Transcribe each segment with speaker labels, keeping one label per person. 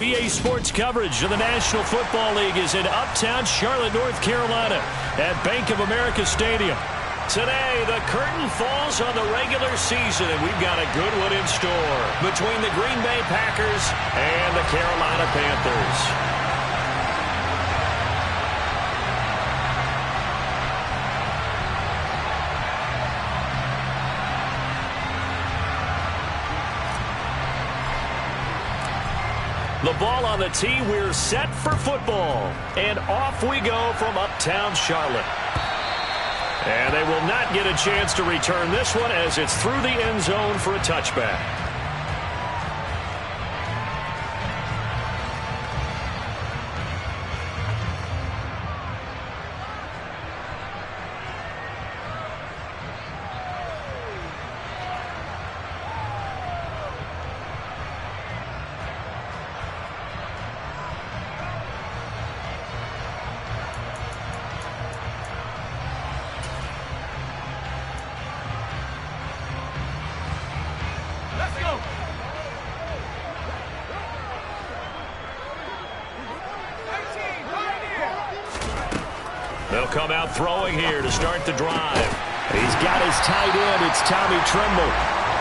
Speaker 1: EA Sports coverage of the National Football League is in uptown Charlotte, North Carolina at Bank of America Stadium. Today, the curtain falls on the regular season, and we've got a good one in store between the Green Bay Packers and the Carolina Panthers. The ball on the tee, we're set for football. And off we go from uptown Charlotte. And they will not get a chance to return this one as it's through the end zone for a touchback. They'll come out throwing here to start the drive. He's got his tight end. It's Tommy Tremble.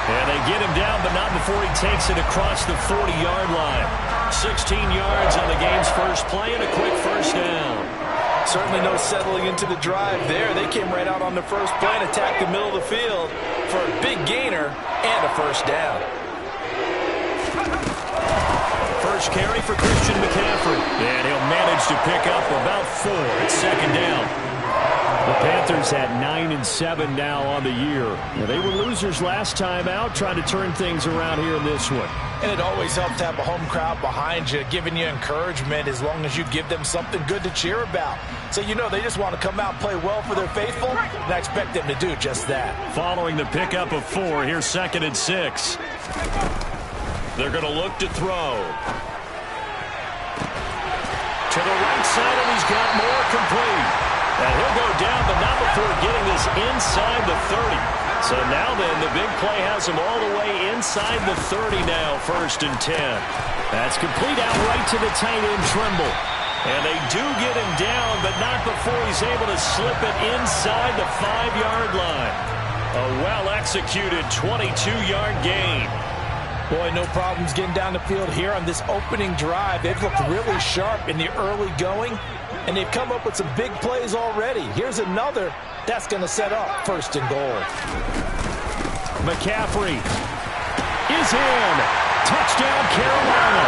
Speaker 1: And they get him down, but not before he takes it across the 40-yard line. 16 yards on the game's first play and a quick first down.
Speaker 2: Certainly no settling into the drive there. They came right out on the first play and attacked the middle of the field for a big gainer and a first down.
Speaker 1: First carry for Christian McCaffrey. And he'll manage to pick up about 4. It's second down. The Panthers had 9-7 now on the year. Now, they were losers last time out, trying to turn things around here in this one.
Speaker 2: And it always helps to have a home crowd behind you, giving you encouragement as long as you give them something good to cheer about. So you know they just want to come out and play well for their faithful, and I expect them to do just that.
Speaker 1: Following the pickup of 4, here's 2nd and 6. They're going to look to throw. To the right side, and he's got more complete. And he'll go down, but not before getting this inside the 30. So now then, the big play has him all the way inside the 30 now, 1st and 10. That's complete out right to the tight end, Tremble. And they do get him down, but not before he's able to slip it inside the 5-yard line. A well-executed 22-yard gain.
Speaker 2: Boy, no problems getting down the field here on this opening drive. They've looked really sharp in the early going, and they've come up with some big plays already. Here's another that's going to set up 1st and goal.
Speaker 1: McCaffrey is in. Touchdown, Carolina.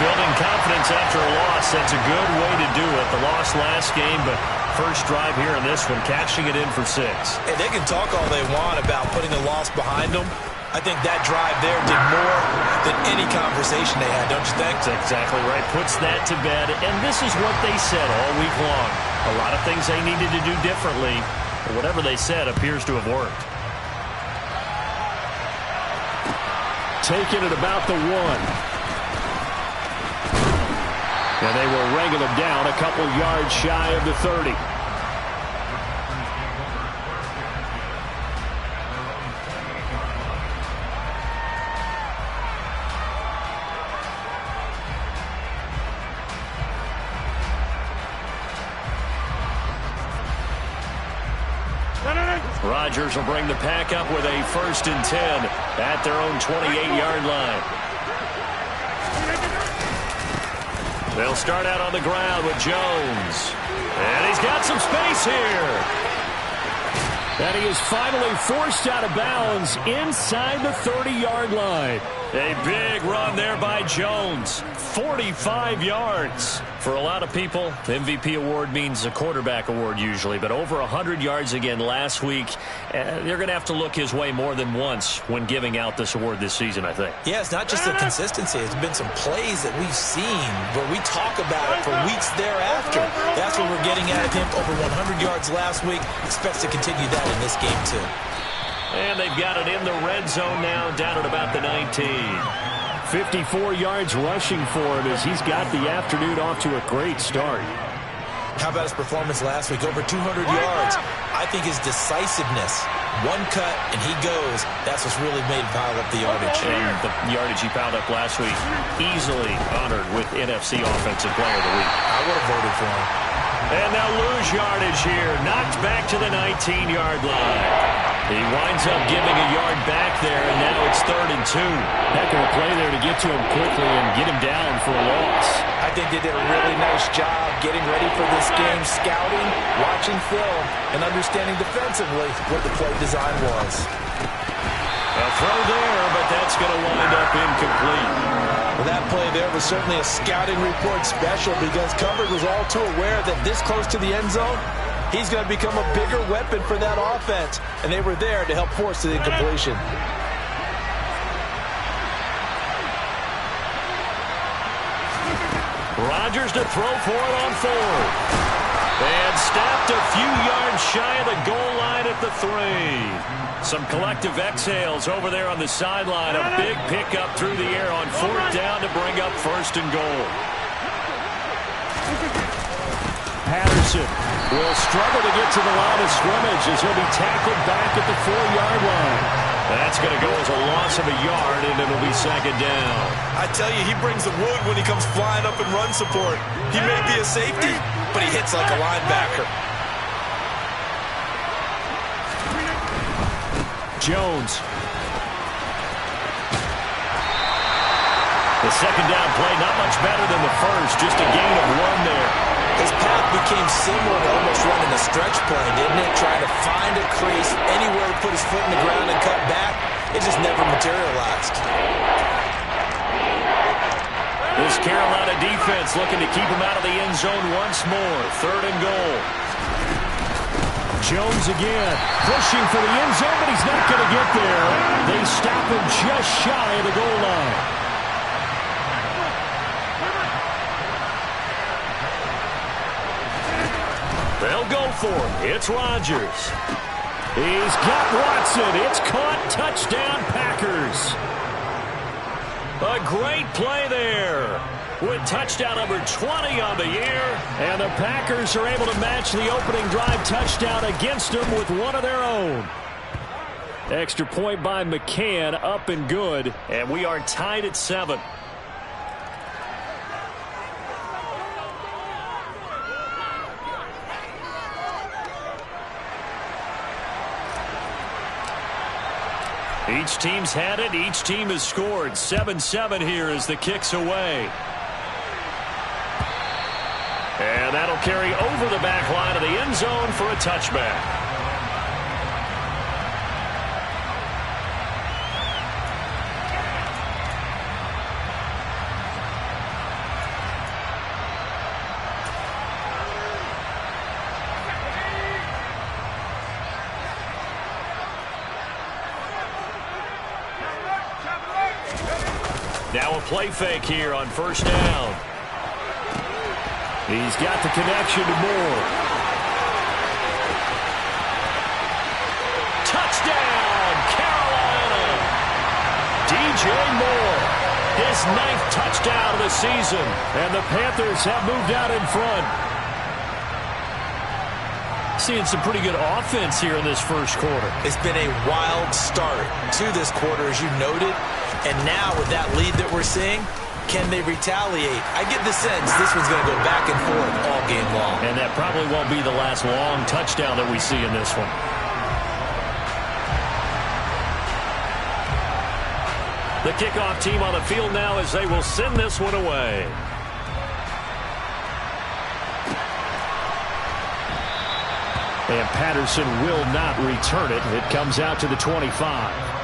Speaker 1: Building confidence after a loss, that's a good way to do it. The loss last game, but first drive here in this one, catching it in for 6.
Speaker 2: Hey, they can talk all they want about putting a loss behind them. I think that drive there did more than any conversation they had, don't you think?
Speaker 1: That's exactly right. Puts that to bed, and this is what they said all week long. A lot of things they needed to do differently, but whatever they said appears to have worked. Taking it about the 1. And they will wrangle him down a couple yards shy of the 30. Rodgers will bring the pack up with a 1st and 10 at their own 28-yard line. They'll start out on the ground with Jones. And he's got some space here. And he is finally forced out of bounds inside the 30-yard line. A big run there by Jones. 45 yards. For a lot of people, the MVP award means a quarterback award usually, but over 100 yards again last week. They're going to have to look his way more than once when giving out this award this season, I think.
Speaker 2: Yeah, it's not just the consistency. It's been some plays that we've seen where we talk about it for weeks thereafter. That's what we're getting at him. Over 100 yards last week. Expects to continue that in this game, too.
Speaker 1: And they've got it in the red zone now, down at about the 19. 54 yards rushing for him as he's got the afternoon off to a great start.
Speaker 2: How about his performance last week? Over 200 yards. I think his decisiveness One cut, and he goes. That's what's really made him pile up the yardage.
Speaker 1: And the yardage he piled up last week, easily honored with NFC Offensive Player of the Week.
Speaker 2: I would have voted for him.
Speaker 1: And they'll lose yardage here. Knocked back to the 19-yard line. He winds up giving a yard back there, and now it's 3rd and 2.
Speaker 3: Heck of a play there to get to him quickly and get him down for a loss.
Speaker 2: I think they did a really nice job getting ready for this game, scouting, watching film, and understanding defensively what the play design was.
Speaker 1: A throw there, but that's going to wind up incomplete.
Speaker 2: Well, that play there was certainly a scouting report special because coverage was all too aware that this close to the end zone, he's going to become a bigger weapon for that offense, and they were there to help force the incompletion.
Speaker 1: Rodgers to throw for it on 4th. And snapped a few yards shy of the goal line at the 3. Some collective exhales over there on the sideline. A big pickup through the air on 4th down to bring up 1st and goal. Patterson will struggle to get to the line of scrimmage as he'll be tackled back at the 4-yard line. That's going to go as a loss of a yard, and it'll be 2nd down.
Speaker 2: I tell you, he brings the wood when he comes flying up in run support. He may be a safety, but he hits like a linebacker.
Speaker 1: Jones. The 2nd down play, not much better than the first, just a gain of 1 there.
Speaker 2: His path became similar to almost running a stretch play, didn't it? Trying to find a crease, anywhere to put his foot in the ground and cut back. It just never materialized.
Speaker 1: This Carolina defense looking to keep him out of the end zone once more. 3rd and goal. Jones again, pushing for the end zone, but he's not going to get there. They stop him just shy of the goal line. They'll go for it. It's Rodgers. He's got Watson. It's caught. Touchdown, Packers. A great play there with touchdown number 20 on the year. And the Packers are able to match the opening drive touchdown against them with one of their own. Extra point by McCann, up and good. And we are tied at 7. Each team's had it. Each team has scored. 7-7 here as the kick's away. And that'll carry over the back line of the end zone for a touchback. Now a play fake here on 1st down. He's got the connection to Moore. Touchdown, Carolina! DJ Moore, his 9th touchdown of the season. And the Panthers have moved out in front. Seeing some pretty good offense here in this first quarter.
Speaker 2: It's been a wild start to this quarter, as you noted. And now with that lead that we're seeing, can they retaliate? I get the sense this one's going to go back and forth all game long.
Speaker 1: And that probably won't be the last long touchdown that we see in this one. The kickoff team on the field now as they will send this one away. And Patterson will not return it. It comes out to the 25.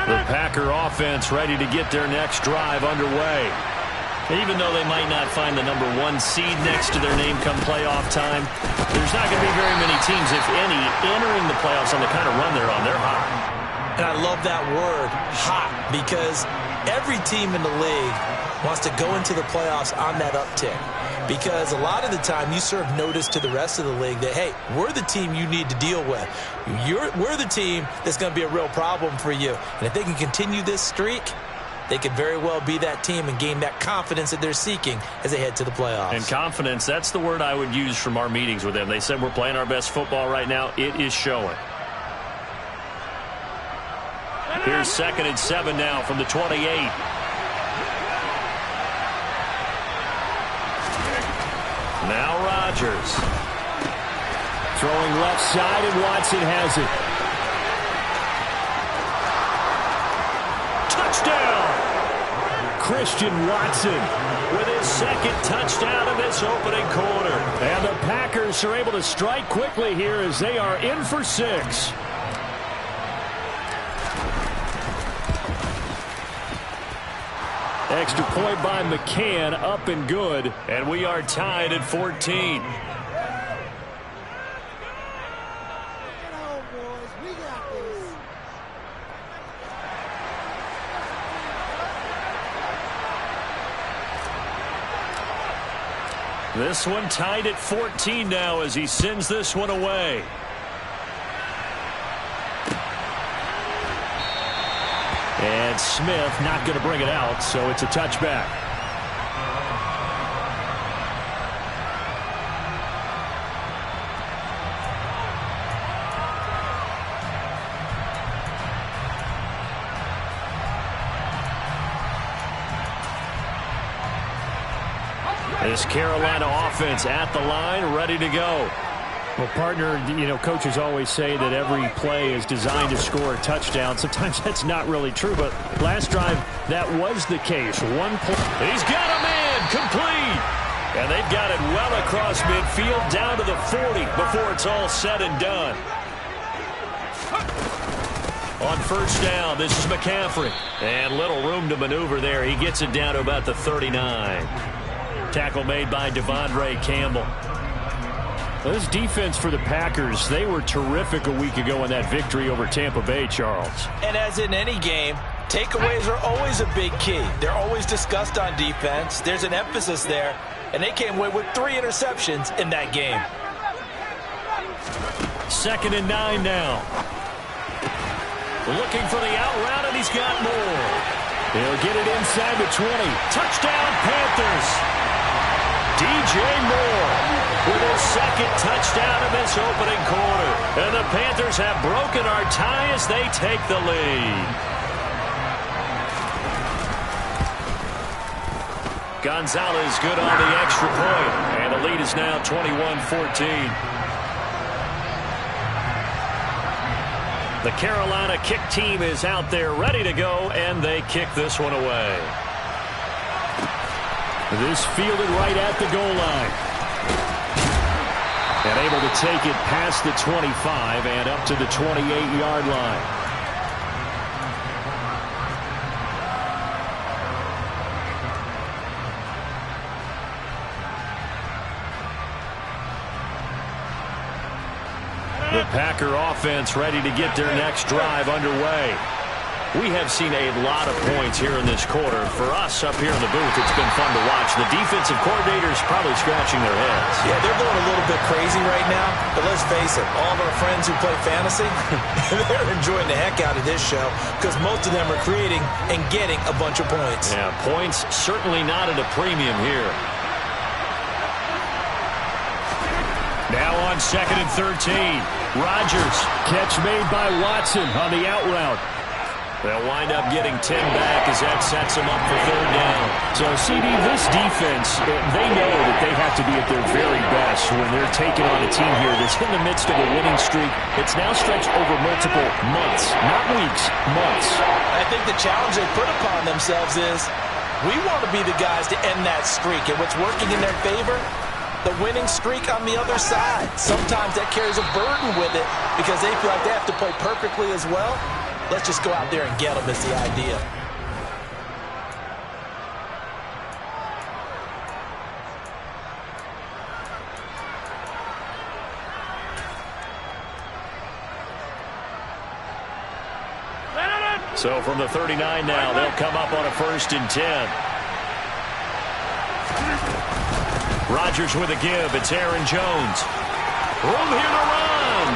Speaker 1: The Packer offense ready to get their next drive underway. Even though they might not find the number 1 seed next to their name come playoff time, there's not going to be very many teams, if any, entering the playoffs on the kind of run they're on. They're hot.
Speaker 2: And I love that word, hot, because every team in the league wants to go into the playoffs on that uptick. because a lot of the time you serve notice to the rest of the league that, hey, we're the team you need to deal with. We're the team that's going to be a real problem for you. And if they can continue this streak, they could very well be that team and gain that confidence that they're seeking as they head to the playoffs.
Speaker 1: And confidence, that's the word I would use from our meetings with them. They said we're playing our best football right now. It is showing. Here's 2nd and 7 now from the 28. Now Rodgers.
Speaker 3: Throwing left side, and Watson has it.
Speaker 1: Touchdown!
Speaker 3: Christian Watson
Speaker 1: With his 2nd touchdown in this opening quarter.
Speaker 3: And the Packers are able to strike quickly here as they are in for 6. Extra point by McCann, up and good.
Speaker 1: And we are tied at 14. This one tied at 14 now as he sends this one away.
Speaker 3: And Smith not going to bring it out, so it's a touchback.
Speaker 1: This Carolina offense at the line, ready to go.
Speaker 3: Well, partner, coaches always say that every play is designed to score a touchdown. Sometimes that's not really true, but last drive, that was the case. 1 point.
Speaker 1: He's got a man, complete. And they've got it well across midfield, down to the 40 before it's all said and done. On 1st down, this is McCaffrey. And little room to maneuver there. He gets it down to about the 39. Tackle made by Devondre Campbell.
Speaker 3: This defense for the Packers, they were terrific a week ago in that victory over Tampa Bay, Charles.
Speaker 2: And as in any game, takeaways are always a big key. They're always discussed on defense. There's an emphasis there, and they came away with 3 interceptions in that game.
Speaker 1: 2nd and 9 now. Looking for the out route, and he's got more.
Speaker 3: He'll get it inside the 20.
Speaker 1: Touchdown, Panthers. DJ Moore with his 2nd touchdown in this opening quarter. And the Panthers have broken our tie as they take the lead. Gonzalez good on the extra point. And the lead is now 21-14. The Carolina kick team is out there ready to go, and they kick this one away.
Speaker 3: This fielded right at the goal line. And able to take it past the 25 and up to the 28-yard line.
Speaker 1: The Packer offense ready to get their next drive underway. We have seen a lot of points here in this quarter. For us up here in the booth, it's been fun to watch. The defensive coordinators probably scratching their heads.
Speaker 2: Yeah, they're going a little bit crazy right now. But let's face it, all of our friends who play fantasy, they're enjoying the heck out of this show because most of them are creating and getting a bunch of points.
Speaker 1: Yeah, points certainly not at a premium here. Now on 2nd and 13. Rodgers.
Speaker 3: Catch made by Watson on the out route.
Speaker 1: They'll wind up getting 10 back as that sets them up for 3rd down.
Speaker 3: So, CD, this defense, they know that they have to be at their very best when they're taking on a team here that's in the midst of a winning streak. It's now stretched over multiple months, not weeks, months.
Speaker 2: I think the challenge they put upon themselves is we want to be the guys to end that streak. And what's working in their favor? The winning streak on the other side. Sometimes that carries a burden with it because they feel like they have to play perfectly as well. Let's just go out there and get them is the idea.
Speaker 1: So from the 39 now, they'll come up on a 1st and 10. Rodgers with a give. It's Aaron Jones. Room here to run.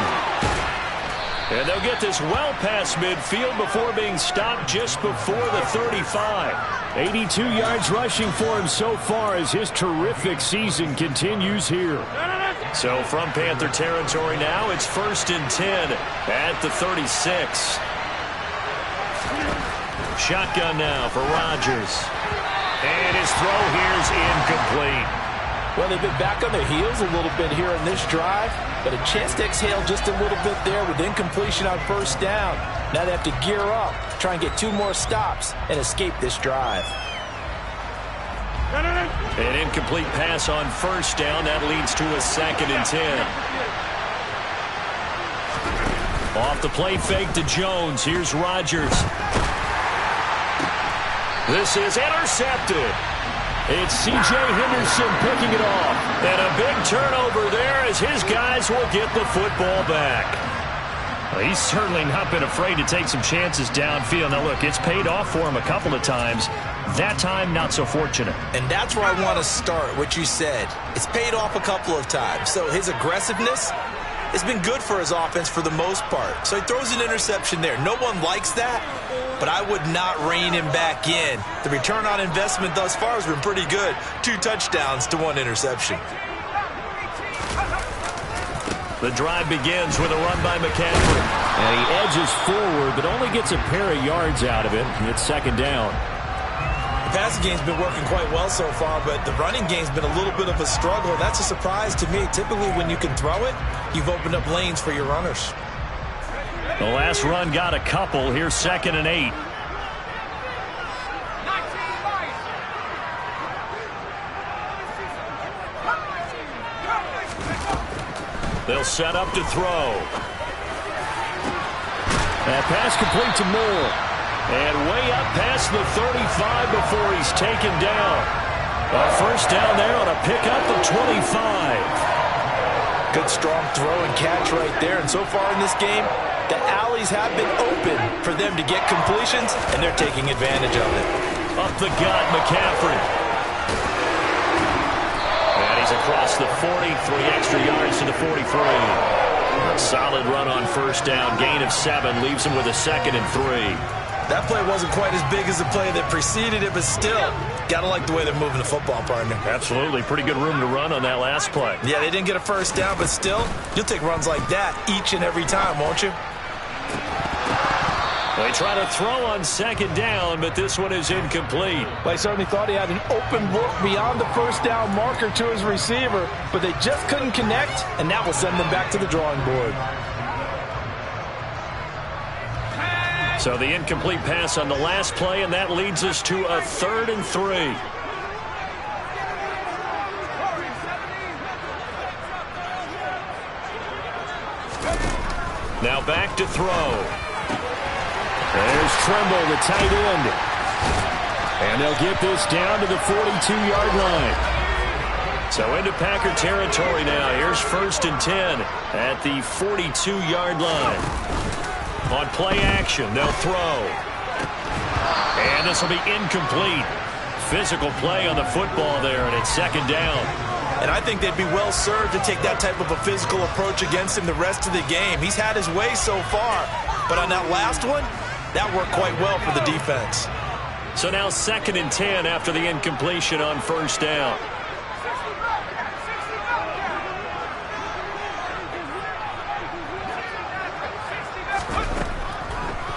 Speaker 1: And they'll get this well past midfield before being stopped just before the 35.
Speaker 3: 82 yards rushing for him so far as his terrific season continues here.
Speaker 1: So from Panther territory now, it's 1st and 10 at the 36. Shotgun now for Rodgers. And his throw here's incomplete.
Speaker 2: Well, they've been back on their heels a little bit here in this drive, but a chance to exhale just a little bit there with incompletion on 1st down. Now they have to gear up, try and get 2 more stops, and escape this drive.
Speaker 1: An incomplete pass on 1st down. That leads to a 2nd and 10. Off the play fake to Jones. Here's Rodgers. This is intercepted. It's C.J. Henderson picking it off. And a big turnover there as his guys will get the football back. Well, he's certainly not been afraid to take some chances downfield. Now, look, it's paid off for him a couple of times. That time, not so fortunate.
Speaker 2: And that's where I want to start, what you said. It's paid off a couple of times. So his aggressiveness has been good for his offense for the most part. So he throws an interception there. No one likes that, but I would not rein him back in. The return on investment thus far has been pretty good. 2 touchdowns to 1 interception.
Speaker 1: The drive begins with a run by McCaffrey.
Speaker 3: And he edges forward, but only gets a pair of yards out of it. It's 2nd down.
Speaker 2: The passing game's been working quite well so far, but the running game's been a little bit of a struggle. That's a surprise to me. Typically, when you can throw it, you've opened up lanes for your runners.
Speaker 1: The last run got a couple. Here's 2nd and 8. They'll set up to throw.
Speaker 3: That pass complete to Moore.
Speaker 1: And way up past the 35 before he's taken down. A 1st down there on a pickup of 25.
Speaker 2: Good strong throw and catch right there. And so far in this game, the alleys have been open for them to get completions, and they're taking advantage of it.
Speaker 1: Up the gut, McCaffrey. And he's across the 40, 3 extra yards to the 43. A solid run on 1st down, gain of 7, leaves him with a 2nd and 3.
Speaker 2: That play wasn't quite as big as the play that preceded it, but still, got to like the way they're moving the football, partner.
Speaker 1: Absolutely. Pretty good room to run on that last play.
Speaker 2: Yeah, they didn't get a 1st down, but still, you'll take runs like that each and every time, won't you?
Speaker 1: They try to throw on 2nd down, but this one is incomplete.
Speaker 2: Well, I certainly thought he had an open look beyond the 1st down marker to his receiver, but they just couldn't connect, and that will send them back to the drawing board.
Speaker 1: So the incomplete pass on the last play, and that leads us to a 3rd and 3. Now back to throw.
Speaker 3: There's Trimble, the tight end. And they'll get this down to the 42-yard line.
Speaker 1: So into Packer territory now. Here's 1st and 10 at the 42-yard line. On play action, they'll throw. And this will be incomplete. Physical play on the football there, and it's 2nd down.
Speaker 2: And I think they'd be well served to take that type of a physical approach against him the rest of the game. He's had his way so far, but on that last one, that worked quite well for the defense.
Speaker 1: So now 2nd and 10 after the incompletion on 1st down.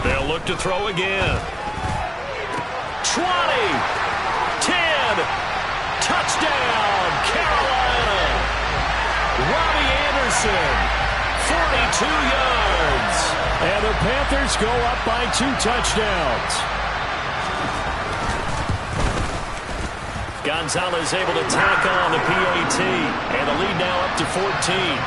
Speaker 1: They'll look to throw again. 20, 10, touchdown, Carolina. Robbie Anderson, 42 yards.
Speaker 3: And the Panthers go up by 2 touchdowns.
Speaker 1: Gonzalez able to tack on the PAT. And the lead now up to 14.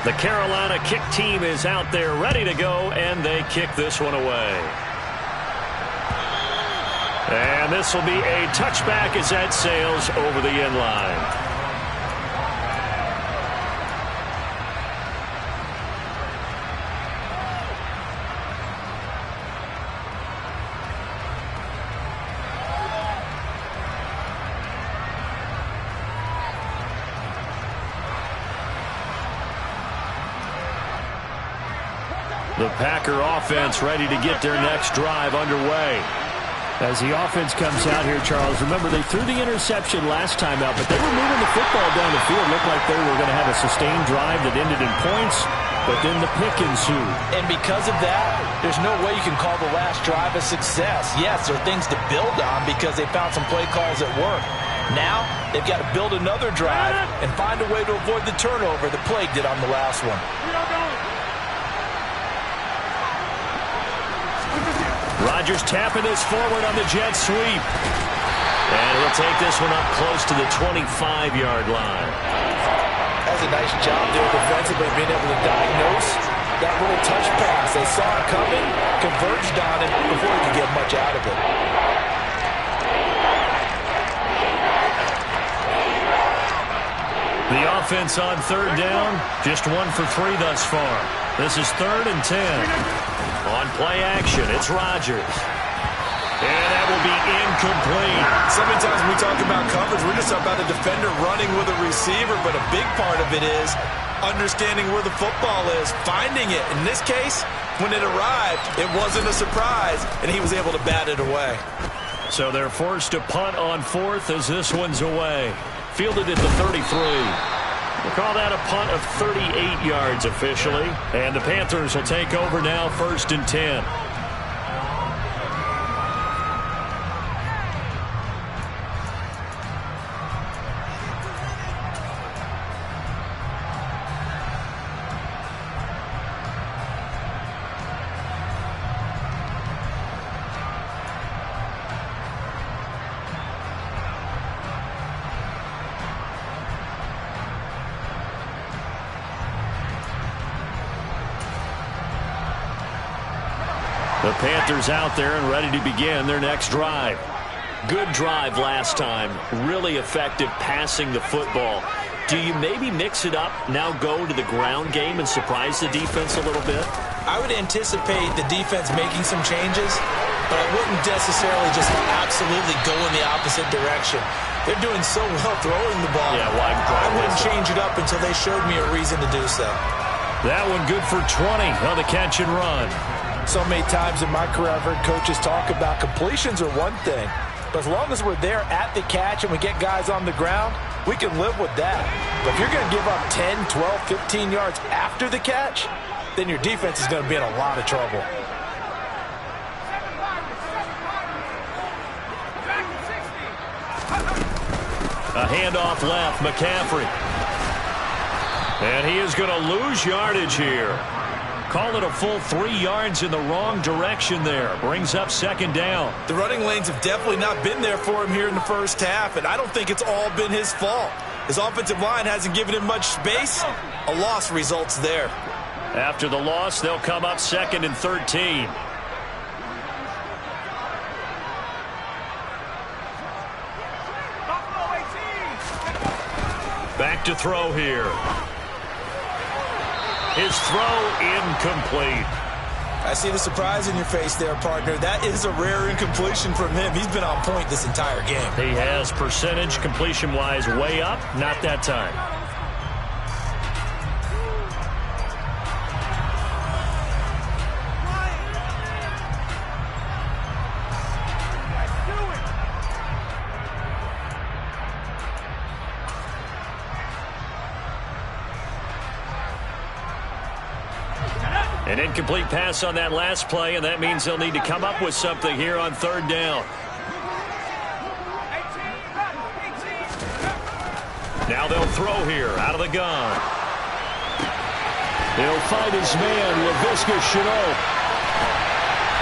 Speaker 1: The Carolina kick team is out there ready to go, and they kick this one away. And this will be a touchback as that sails over the end line.
Speaker 3: The Packer offense ready to get their next drive underway. As the offense comes out here, Charles, remember they threw the interception last time out, but they were moving the football down the field. Looked like they were going to have a sustained drive that ended in points, but then the pick ensued.
Speaker 2: And because of that, there's no way you can call the last drive a success. Yes, there are things to build on because they found some play calls that work. Now, they've got to build another drive and find a way to avoid the turnover that plagued it on the last one.
Speaker 1: Rodgers tapping this forward on the jet sweep. And he'll take this one up close to the 25-yard line.
Speaker 2: That's a nice job there defensively, being able to diagnose that little touch pass. They saw it coming, converged on it before he could get much out of it.
Speaker 1: The offense on third down, just 1 for 3 thus far. This is 3rd and 10. On play action, it's Rodgers. And that will be incomplete.
Speaker 2: So many times when we talk about coverage, we're just about a defender running with a receiver, but a big part of it is understanding where the football is, finding it. In this case, when it arrived, it wasn't a surprise, and he was able to bat it away.
Speaker 1: So they're forced to punt on 4th as this one's away. Fielded at the 33. We'll call that a punt of 38 yards officially. And the Panthers will take over now, 1st and 10. The Panthers out there and ready to begin their next drive. Good drive last time. Really effective passing the football. Do you maybe mix it up, now go to the ground game and surprise the defense a little bit?
Speaker 2: I would anticipate the defense making some changes, but I wouldn't necessarily just absolutely go in the opposite direction. They're doing so well throwing the ball.
Speaker 1: Yeah,
Speaker 2: I wouldn't change it up until they showed me a reason to do so.
Speaker 1: That one good for 20 on the catch and run.
Speaker 2: So many times in my career I've heard coaches talk about completions are one thing, but as long as we're there at the catch and we get guys on the ground, we can live with that. But if you're going to give up 10, 12, 15 yards after the catch, then your defense is going to be in a lot of trouble.
Speaker 1: A handoff left, McCaffrey. And he is going to lose yardage here. Call it a full 3 yards in the wrong direction there. Brings up 2nd down.
Speaker 2: The running lanes have definitely not been there for him here in the first half, and I don't think it's all been his fault. His offensive line hasn't given him much space. A loss results there.
Speaker 1: After the loss, they'll come up 2nd and 13. Back to throw here. His throw incomplete.
Speaker 2: I see the surprise in your face there, partner. That is a rare incompletion from him. He's been on point this entire game.
Speaker 1: He has percentage completion-wise way up. Not that time. An incomplete pass on that last play, and that means they'll need to come up with something here on 3rd down. Now they'll throw here out of the gun. He'll find his man, Laviska Shenault.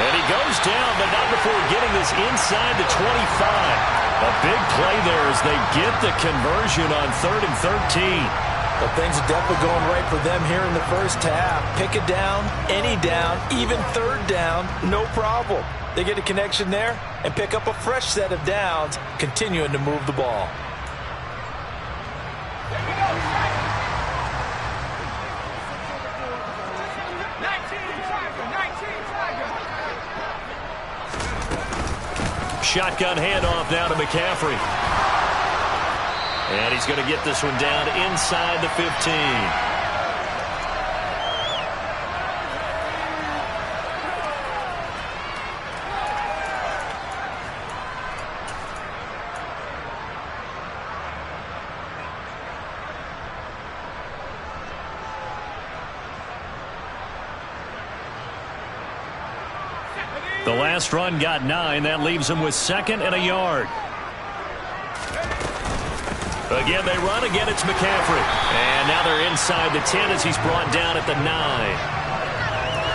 Speaker 1: And he goes down, but not before getting this inside the 25. A big play there as they get the conversion on 3rd and 13.
Speaker 2: But things are definitely going right for them here in the first half. Pick a down, any down, even third down, no problem. They get a connection there and pick up a fresh set of downs, continuing to move the ball.
Speaker 1: Shotgun handoff now to McCaffrey. And he's going to get this one down inside the 15. The last run got 9. That leaves him with 2nd and a yard. Again, they run. Again, it's McCaffrey. And now they're inside the 10 as he's brought down at the 9.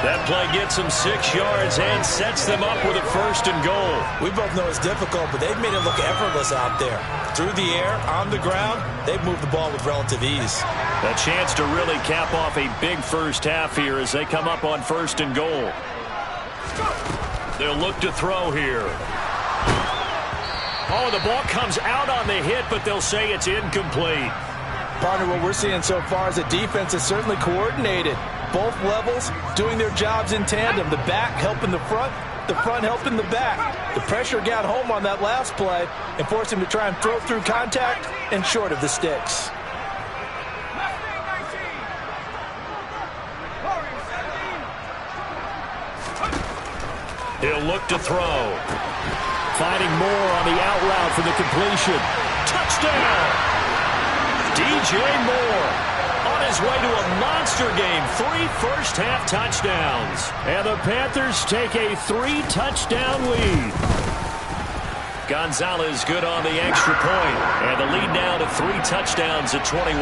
Speaker 1: That play gets him 6 yards and sets them up with a 1st and goal.
Speaker 2: We both know it's difficult, but they've made it look effortless out there. Through the air, on the ground, they've moved the ball with relative ease.
Speaker 1: A chance to really cap off a big first half here as they come up on 1st and goal. They'll look to throw here. Oh, the ball comes out on the hit, but they'll say it's incomplete.
Speaker 2: Partner, what we're seeing so far is the defense is certainly coordinated. Both levels doing their jobs in tandem. The back helping the front helping the back. The pressure got home on that last play and forced him to try and throw through contact and short of the sticks.
Speaker 1: He'll look to throw. Finding more on the out route for the completion. Touchdown! DJ Moore on his way to a monster game. 3 first-half touchdowns. And the Panthers take a 3-touchdown lead. Gonzalez good on the extra point. And the lead now to 3 touchdowns at 21.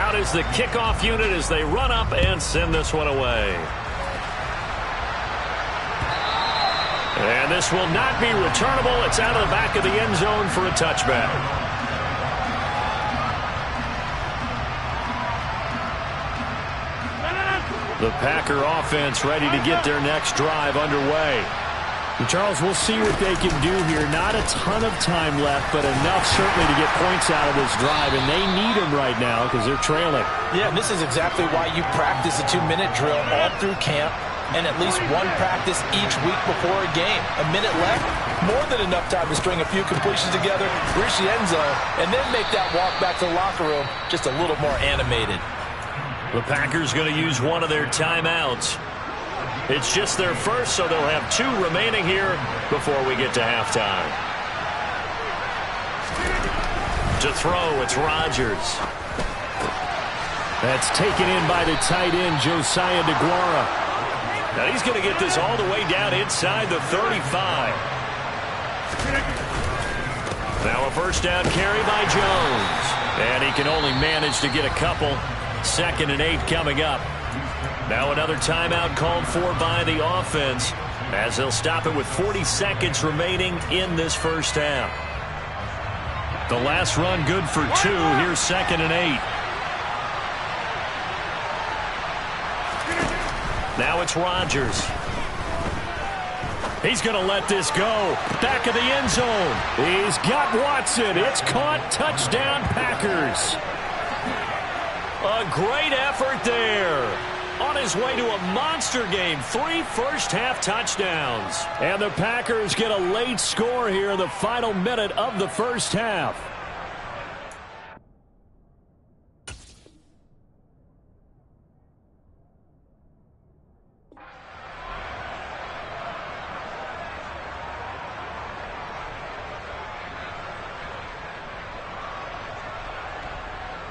Speaker 1: Out is the kickoff unit as they run up and send this one away. And this will not be returnable. It's out of the back of the end zone for a touchback. The Packer offense ready to get their next drive underway.
Speaker 3: And Charles, we'll see what they can do here. Not a ton of time left, but enough certainly to get points out of this drive, and they need them right now because they're trailing.
Speaker 2: Yeah, and this is exactly why you practice a 2-minute drill all through camp and at least one practice each week before a game. A minute left, more than enough time to string a few completions together, reach the end zone, and then make that walk back to the locker room just a little more animated.
Speaker 1: The Packers going to use one of their timeouts. It's just their first, so they'll have 2 remaining here before we get to halftime. To throw, it's Rodgers.
Speaker 3: That's taken in by the tight end, Josiah DeGuara.
Speaker 1: Now he's going to get this all the way down inside the 35. Now a first down carry by Jones. And he can only manage to get a couple. 2nd and 8 coming up. Now another timeout called for by the offense as they'll stop it with 40 seconds remaining in this first half. The last run good for 2. Here's 2nd and 8. Now it's Rodgers. He's going to let this go. Back of the end zone.
Speaker 3: He's got Watson. It's caught. Touchdown, Packers.
Speaker 1: A great effort there. On his way to a monster game. 3 first-half touchdowns.
Speaker 3: And the Packers get a late score here in the final minute of the first half.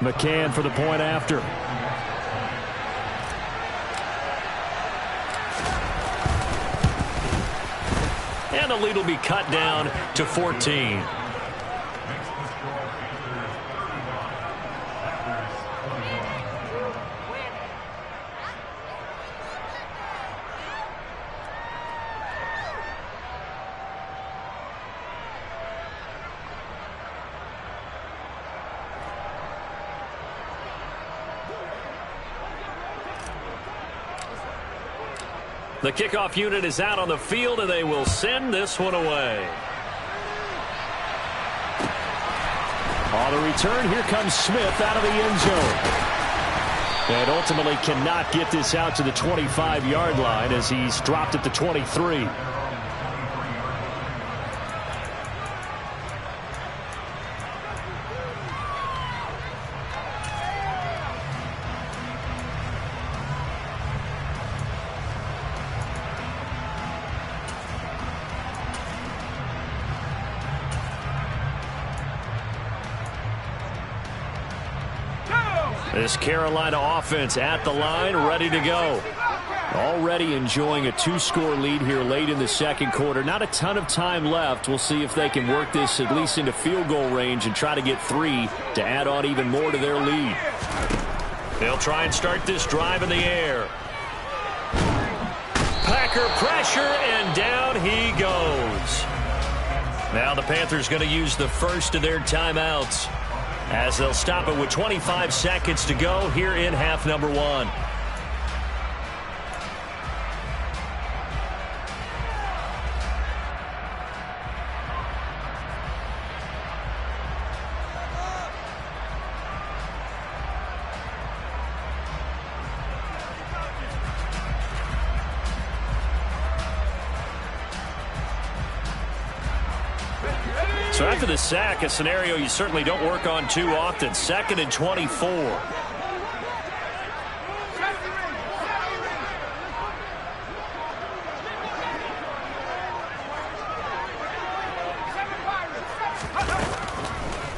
Speaker 3: McCann for the point after.
Speaker 1: And the lead will be cut down to 14. The kickoff unit is out on the field, and they will send this one away.
Speaker 3: On the return, here comes Smith out of the end zone. And ultimately cannot get this out to the 25-yard line as he's dropped at the 23.
Speaker 1: This Carolina offense at the line, ready to go.
Speaker 3: Already enjoying a 2-score lead here late in the second quarter. Not a ton of time left. We'll see if they can work this at least into field goal range and try to get 3 to add on even more to their lead.
Speaker 1: They'll try and start this drive in the air. Packer pressure, and down he goes. Now the Panthers going to use the first of their timeouts, as they'll stop it with 25 seconds to go here in half number 1. So after the sack, a scenario you certainly don't work on too often. 2nd and 24.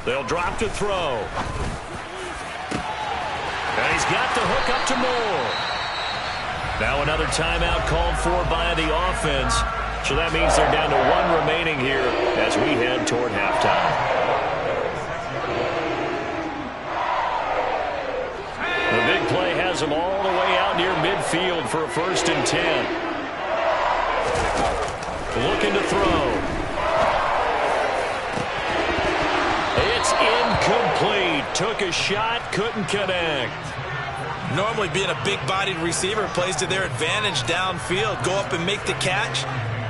Speaker 1: They'll drop to throw. And he's got the hook up to Moore. Now another timeout called for by the offense. So that means they're down to 1 remaining here as we head toward halftime. The big play has them all the way out near midfield for a 1st and 10. Looking to throw. It's incomplete. Took a shot, couldn't connect.
Speaker 2: Normally being a big-bodied receiver plays to their advantage downfield. Go up and make the catch,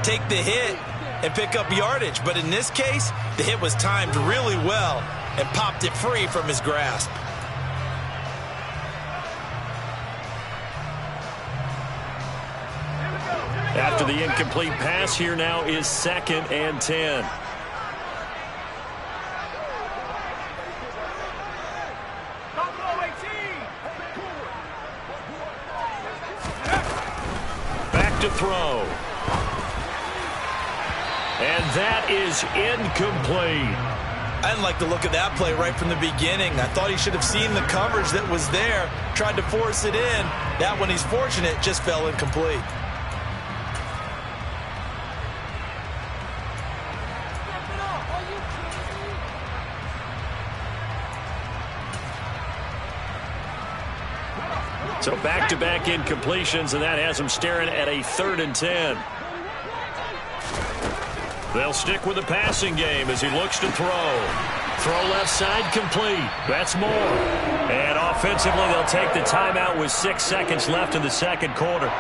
Speaker 2: take the hit, and pick up yardage. But in this case, the hit was timed really well and popped it free from his grasp.
Speaker 1: After the incomplete pass, here now is 2nd and 10. Back to throw. And that is incomplete.
Speaker 2: I didn't like the look of that play right from the beginning. I thought he should have seen the coverage that was there, tried to force it in. That one, he's fortunate, just fell incomplete.
Speaker 1: So back-to-back incompletions, and that has them staring at a 3rd and 10. They'll stick with the passing game as he looks to throw. Throw left side complete. That's Moore. And offensively, they'll take the timeout with 6 seconds left in the second quarter.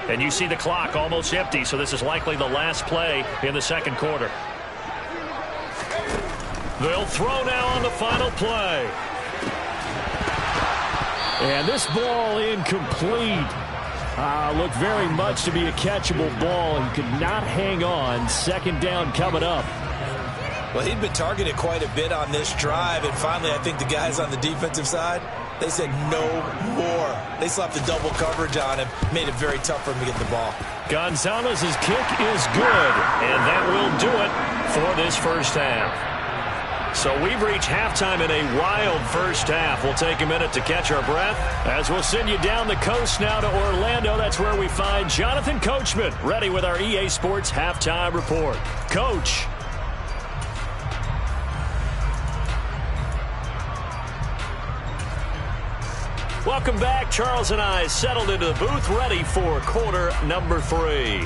Speaker 1: And you see the clock almost empty, so this is likely the last play in the second quarter. They'll throw now on the final play.
Speaker 3: And this ball incomplete. Looked very much to be a catchable ball. He could not hang on. 2nd down coming up.
Speaker 2: Well, he'd been targeted quite a bit on this drive, and finally I think the guys on the defensive side, they said no more. They slapped the double coverage on him, made it very tough for him to get the ball.
Speaker 1: Gonzalez's kick is good, and that will do it for this first half. So we've reached halftime in a wild first half. We'll take a minute to catch our breath as we'll send you down the coast now to Orlando. That's where we find Jonathan Coachman ready with our EA Sports Halftime Report. Coach. Welcome back. Charles and I settled into the booth, ready for quarter number 3.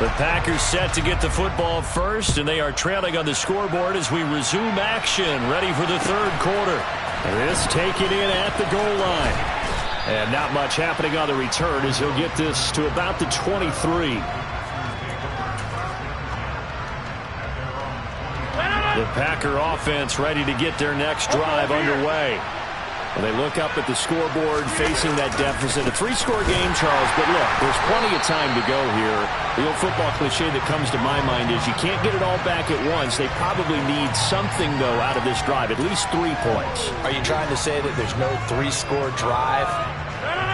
Speaker 1: The Packers set to get the football first, and they are trailing on the scoreboard as we resume action, ready for the third quarter. This taken in at the goal line. And not much happening on the return as he'll get this to about the 23. The Packer offense ready to get their next drive underway. And they look up at the scoreboard facing that deficit. A 3-score game, Charles, but look, there's plenty of time to go here. The old football cliche that comes to my mind is you can't get it all back at once. They probably need something, though, out of this drive, at least 3 points.
Speaker 2: Are you trying to say that there's no 3-score drive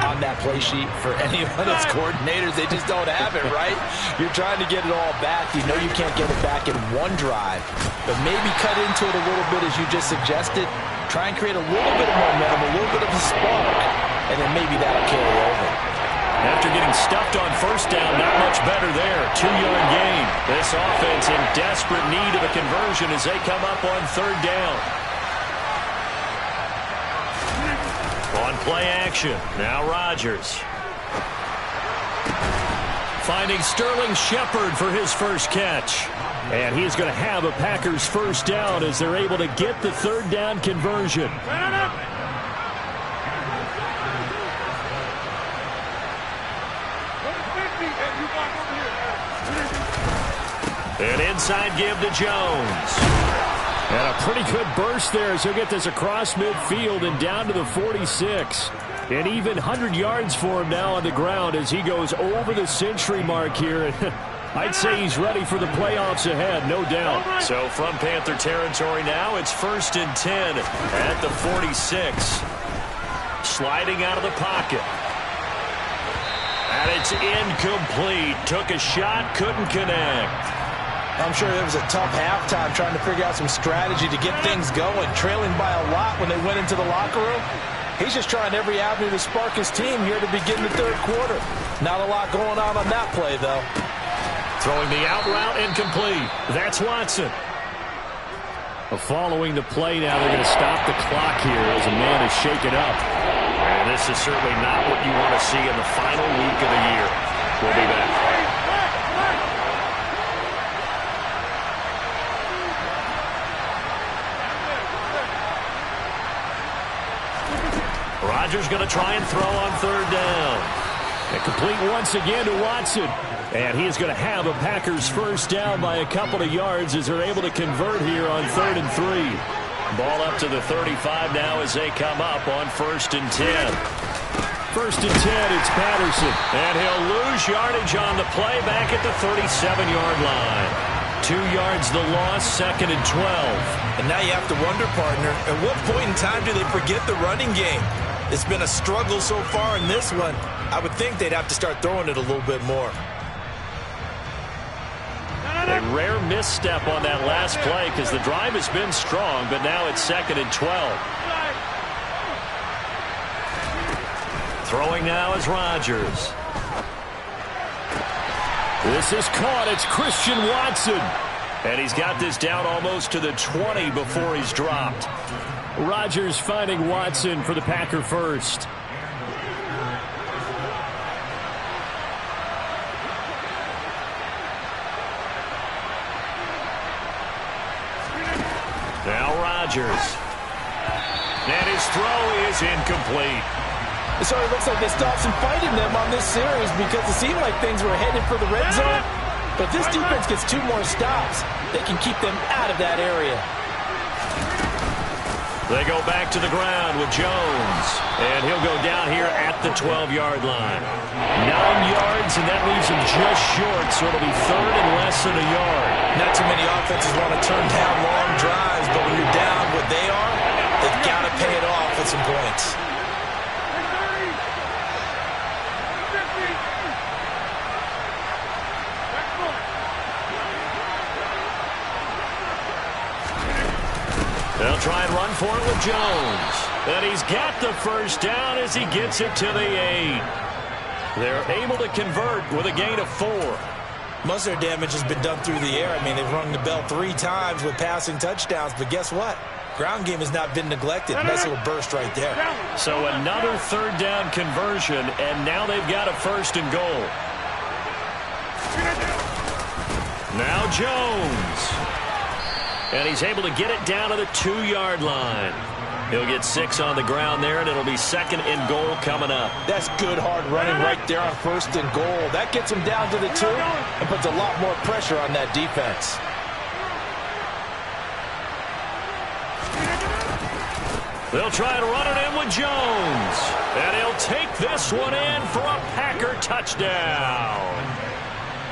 Speaker 2: on that play sheet for any of those coordinators? They just don't have it, right? You're trying to get it all back. You know you can't get it back in one drive, but maybe cut into it a little bit as you just suggested. Try and create a little bit of momentum, a little bit of a spark, and then maybe that'll carry over.
Speaker 1: After getting stuffed on first down, not much better there. 2-yard gain. This offense in desperate need of a conversion as they come up on third down. On play action, now Rodgers. Finding Sterling Shepard for his first catch. And he's going to have a Packers first down as they're able to get the third down conversion. An inside give to Jones. And a pretty good burst there as he'll get this across midfield and down to the 46. And even 100 yards for him now on the ground as he goes over the century mark here. I'd say he's ready for the playoffs ahead, no doubt. So from Panther territory now, it's 1st and 10 at the 46. Sliding out of the pocket. And it's incomplete. Took a shot, couldn't connect.
Speaker 2: I'm sure it was a tough halftime trying to figure out some strategy to get things going. Trailing by a lot when they went into the locker room. He's just trying every avenue to spark his team here to begin the third quarter. Not a lot going on that play, though.
Speaker 1: Throwing the out route incomplete. That's Watson. Following the play now, they're going to stop the clock here as a man is shaken up. And this is certainly not what you want to see in the final week of the year. We'll be back. Rodgers going to try and throw on third down. And complete once again to Watson. And he is going to have a Packers first down by a couple of yards as they're able to convert here on 3rd and 3. Ball up to the 35 now as they come up on 1st and 10. 1st and 10, it's Patterson. And he'll lose yardage on the play back at the 37-yard line. 2 yards the loss, 2nd and 12.
Speaker 2: And now you have to wonder, partner, at what point in time do they forget the running game? It's been a struggle so far in this one. I would think they'd have to start throwing it a little bit more.
Speaker 1: A rare misstep on that last play because the drive has been strong, but now it's 2nd and 12. Throwing now is Rodgers. This is caught. It's Christian Watson. And he's got this down almost to the 20 before he's dropped. Rodgers finding Watson for the Packer first. Now Rodgers. And his throw is incomplete.
Speaker 2: It sort of looks like they stopped some fighting them on this series because it seemed like things were headed for the red zone. But if this defense gets 2 more stops, they can keep them out of that area.
Speaker 1: They go back to the ground with Jones. And he'll go down here at the 12-yard line. 9 yards, and that leaves him just short, so it'll be 3rd and less than a yard.
Speaker 2: Not too many offenses want to turn down long drives, but when you're down what they are, they've got to pay it off with some points. They'll try and run for it with Jones. And he's got the first down as he gets it to the 8. They're able to convert with a gain of 4. Most of their damage has been done through the air. I mean, they've rung the bell 3 times with passing touchdowns, but guess what? Ground game has not been neglected. Nice little burst right there.
Speaker 1: So another third down conversion, and now they've got a first and goal. Now Jones. And he's able to get it down to the 2-yard line. He'll get 6 on the ground there, and it'll be second and goal coming up.
Speaker 2: That's good hard running right there on first and goal. That gets him down to the 2 and puts a lot more pressure on that defense.
Speaker 1: They'll try to run it in with Jones. And he'll take this one in for a Packer touchdown.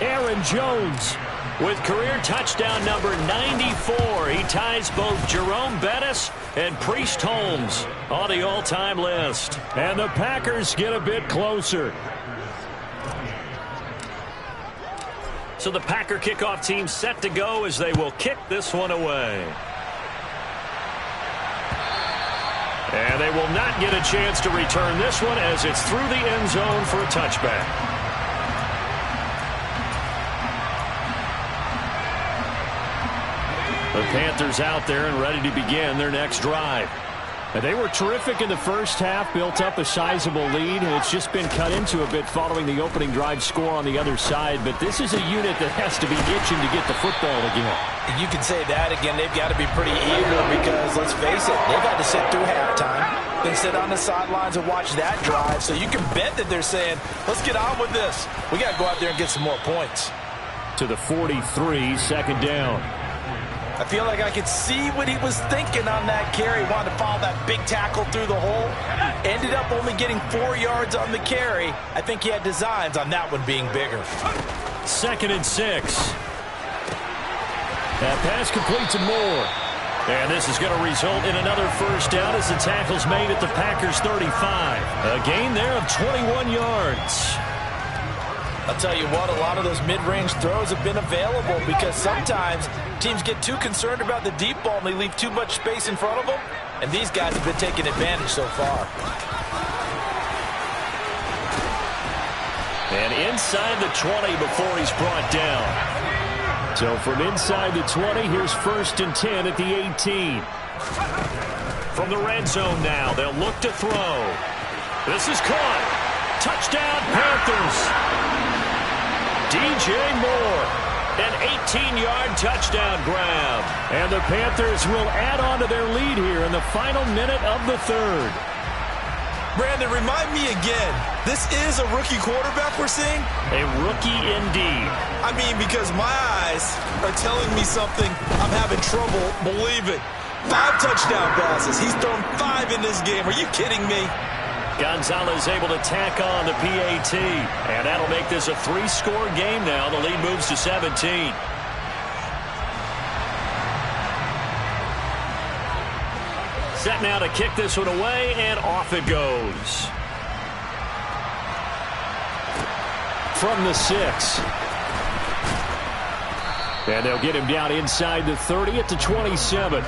Speaker 1: Aaron Jones with career touchdown number 94. He ties both Jerome Bettis and Priest Holmes on the all-time list. And the Packers get a bit closer. So the Packer kickoff team set to go as they will kick this one away. And they will not get a chance to return this one as it's through the end zone for a touchback. The Panthers out there and ready to begin their next drive. And they were terrific in the first half, built up a sizable lead, and it's just been cut into a bit following the opening drive score on the other side. But this is a unit that has to be itching to get the football again.
Speaker 2: You can say that again. They've got to be pretty eager because, let's face it, they've had to sit through halftime, then sit on the sidelines and watch that drive. So you can bet that they're saying, let's get on with this. We got to go out there and get some more points.
Speaker 1: To the 43, second down.
Speaker 2: I feel like I could see what he was thinking on that carry. Wanted to follow that big tackle through the hole. Ended up only getting 4 yards on the carry. I think he had designs on that one being bigger.
Speaker 1: Second and 6. That pass complete to Moore. And this is going to result in another first down as the tackle's made at the Packers' 35. A gain there of 21 yards.
Speaker 2: I'll tell you what, a lot of those mid-range throws have been available because sometimes teams get too concerned about the deep ball and they leave too much space in front of them, and these guys have been taking advantage so far.
Speaker 1: And inside the 20 before he's brought down. So from inside the 20, here's first and 10 at the 18. From the red zone now, they'll look to throw. This is caught. Touchdown, Panthers. DJ Moore, an 18-yard touchdown grab. And the Panthers will add on to their lead here in the final minute of the third.
Speaker 2: Brandon, remind me again, this is a rookie quarterback we're seeing?
Speaker 1: A rookie indeed.
Speaker 2: I mean, because my eyes are telling me something I'm having trouble believing. 5 touchdown passes. He's thrown 5 in this game. Are you kidding me?
Speaker 1: Gonzalez able to tack on the PAT. And that'll make this a 3-score game now. The lead moves to 17. Set now to kick this one away, and off it goes. From the 6. And they'll get him down inside the 30 at the 27.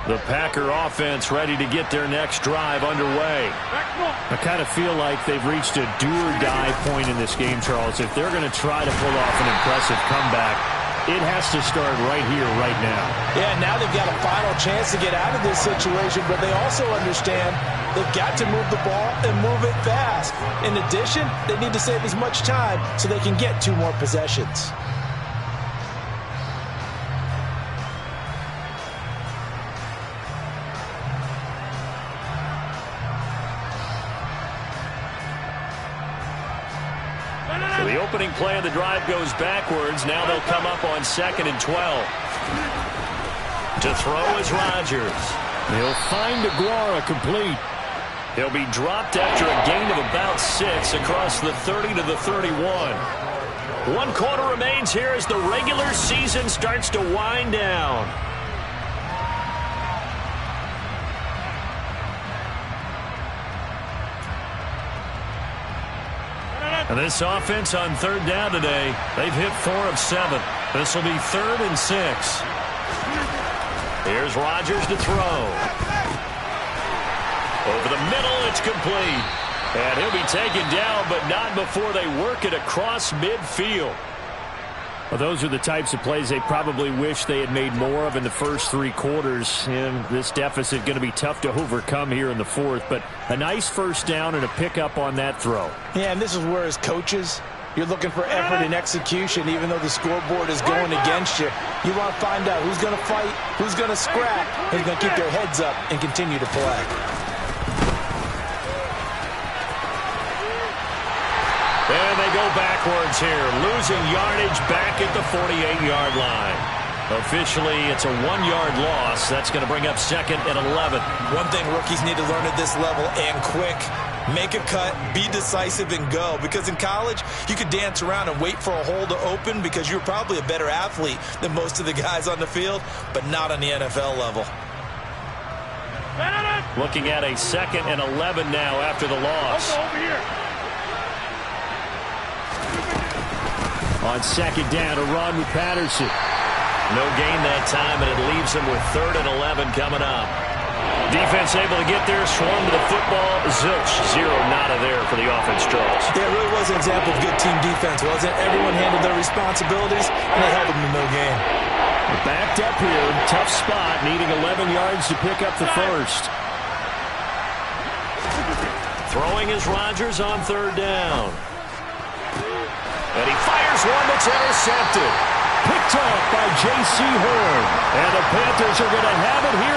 Speaker 1: The Packer offense ready to get their next drive underway. I kind of feel like they've reached a do-or-die point in this game, Charles. If they're going to try to pull off an impressive comeback, it has to start right here, right now.
Speaker 2: Yeah, now they've got a final chance to get out of this situation, but they also understand they've got to move the ball and move it fast. In addition, they need to save as much time so they can get 2 more possessions.
Speaker 1: So the opening play of the drive goes backwards. Now they'll come up on 2nd and 12. To throw is Rodgers. He'll find Aguara complete. He'll be dropped after a gain of about 6 across the 30 to the 31. 1 quarter remains here as the regular season starts to wind down. And this offense on third down today, they've hit 4 of 7. This will be 3rd and 6. Here's Rodgers to throw. Over the middle, it's complete. And he'll be taken down, but not before they work it across midfield.
Speaker 3: Well, those are the types of plays they probably wish they had made more of in the first 3 quarters. And this deficit going to be tough to overcome here in the 4th. But a nice first down and a pickup on that throw.
Speaker 2: Yeah, and this is where as coaches, you're looking for effort and execution, even though the scoreboard is going against you. You want to find out who's going to fight, who's going to scrap, who's going to keep their heads up and continue to play.
Speaker 1: And they go backwards here, losing yardage back at the 48-yard line. Officially, it's a 1-yard loss. That's going to bring up 2nd and 11.
Speaker 2: One thing rookies need to learn at this level, and quick, make a cut, be decisive, and go. Because in college, you could dance around and wait for a hole to open because you're probably a better athlete than most of the guys on the field, but not on the NFL level.
Speaker 1: Looking at a 2nd and 11 now after the loss.
Speaker 4: Over here.
Speaker 3: On 2nd down, a run with Patterson.
Speaker 1: No gain that time, and it leaves them with 3rd and 11 coming up. Defense able to get there, swarm to the football. Zilch, 0 nada there for the offense draws.
Speaker 2: Yeah, it really was an example of good team defense, wasn't it? Everyone handled their responsibilities, and they held them to no gain.
Speaker 3: Backed up here, tough spot, needing 11 yards to pick up the first.
Speaker 1: Throwing is Rodgers on 3rd down. And he fires one that's intercepted.
Speaker 3: Picked off by J.C. Horn.
Speaker 1: And the Panthers are going to have it here.